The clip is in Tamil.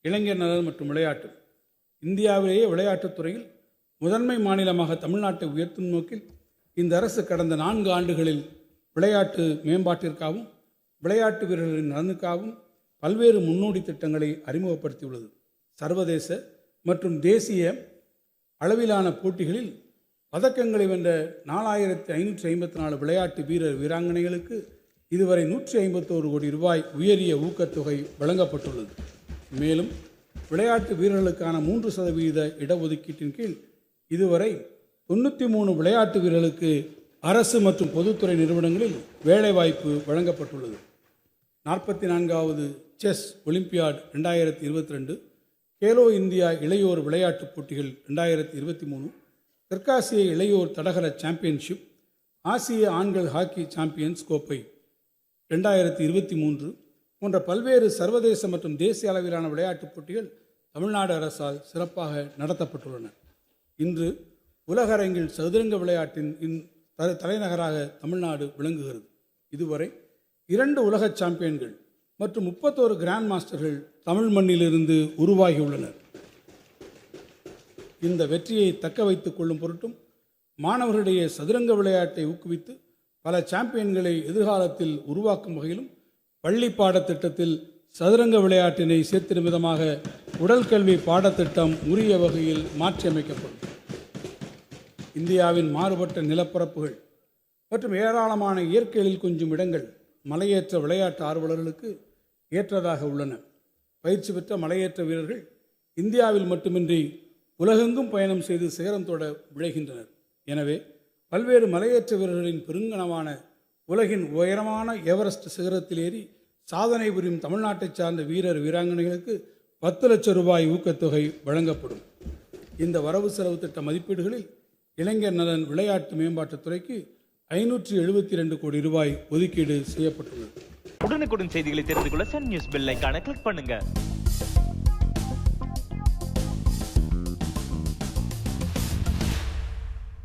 இளைஞர் நலன் மற்றும் விளையாட்டு. இந்தியாவிலேயே விளையாட்டுத் துறையில் முதன்மை மாநிலமாக தமிழ்நாட்டை உயர்த்தும் நோக்கில் இந்த அரசு கடந்த 4 ஆண்டுகளில் விளையாட்டு மேம்பாட்டிற்காகவும் விளையாட்டு வீரர்களின் நலனுக்காகவும் பல்வேறு முன்னோடி திட்டங்களை அறிமுகப்படுத்தியுள்ளது. சர்வதேச மற்றும் தேசிய அளவிலான போட்டிகளில் பதக்கங்களை வென்ற 4554 விளையாட்டு வீரர் வீராங்கனைகளுக்கு இதுவரை 151 கோடி ரூபாய் உயரிய ஊக்கத்தொகை வழங்கப்பட்டுள்ளது. மேலும் விளையாட்டு வீரர்களுக்கான 3% இடஒதுக்கீட்டின் கீழ் இதுவரை 93 விளையாட்டு வீரர்களுக்கு அரசு மற்றும் பொதுத்துறை நிறுவனங்களில் வேலைவாய்ப்பு வழங்கப்பட்டுள்ளது. 44வது செஸ் ஒலிம்பியாட் 2022, கேலோ இந்தியா இளையோர் விளையாட்டுப் போட்டிகள் 2023, தெற்காசிய இளையோர் தடகள சாம்பியன்ஷிப், ஆசிய ஆண்கள் ஹாக்கி சாம்பியன்ஸ் கோப்பை 2023 போன்ற பல்வேறு சர்வதேச மற்றும் தேசிய அளவிலான விளையாட்டுப் போட்டிகள் தமிழ்நாடு அரசால் சிறப்பாக நடத்தப்பட்டுள்ளன. இன்று உலக அரங்கில் சதுரங்க விளையாட்டின் தலைநகராக தமிழ்நாடு விளங்குகிறது. இதுவரை 2 உலக சாம்பியன்கள் மற்றும் 31 கிராண்ட் மாஸ்டர்கள் தமிழ் மண்ணிலிருந்து உருவாகியுள்ளனர். இந்த வெற்றியை தக்க வைத்துக் கொள்ளும் பொருட்டும் மாணவர்களிடையே சதுரங்க விளையாட்டை ஊக்குவித்து பல சாம்பியன்களை எதிர்காலத்தில் உருவாக்கும் வகையிலும் பள்ளி பாடத்திட்டத்தில் சதுரங்க விளையாட்டினை சேர்த்திடும் விதமாக உடற்கல்வி பாடத்திட்டம் உரிய வகையில் மாற்றியமைக்கப்படும். இந்தியாவின் மாறுபட்ட நிலப்பரப்புகள் மற்றும் ஏராளமான இயற்கையில் கொஞ்சம் இடங்கள் மலையேற்ற விளையாட்டு ஆர்வலர்களுக்கு ஏற்றதாக உள்ளன. பயிற்சி பெற்ற மலையேற்ற வீரர்கள் இந்தியாவில் மட்டுமின்றி உலகெங்கும் பயணம் செய்து சிகரம் தொட விழைகின்றனர். எனவே பல்வேறு மலையேற்ற வீரர்களின் பெருங்கனமான உலகின் உயரமான எவரெஸ்ட் சிகரத்தில் ஏறி சாதனை புரியும் தமிழ்நாட்டை சார்ந்த வீரர் வீராங்கனைகளுக்கு 10 லட்சம் ரூபாய் ஊக்கத்தொகை வழங்கப்படும். இந்த வரவு செலவு திட்ட மதிப்பீடுகளில் இளைஞர் நலன் விளையாட்டு மேம்பாட்டுத் துறைக்கு 572 கோடி ரூபாய் ஒதுக்கீடு செய்யப்பட்டுள்ளது. உடனுக்குடன் செய்திகளை தெரிந்து கொள்ள சன் நியூஸ் பெல் ஐகானை கிளிக் பண்ணுங்க.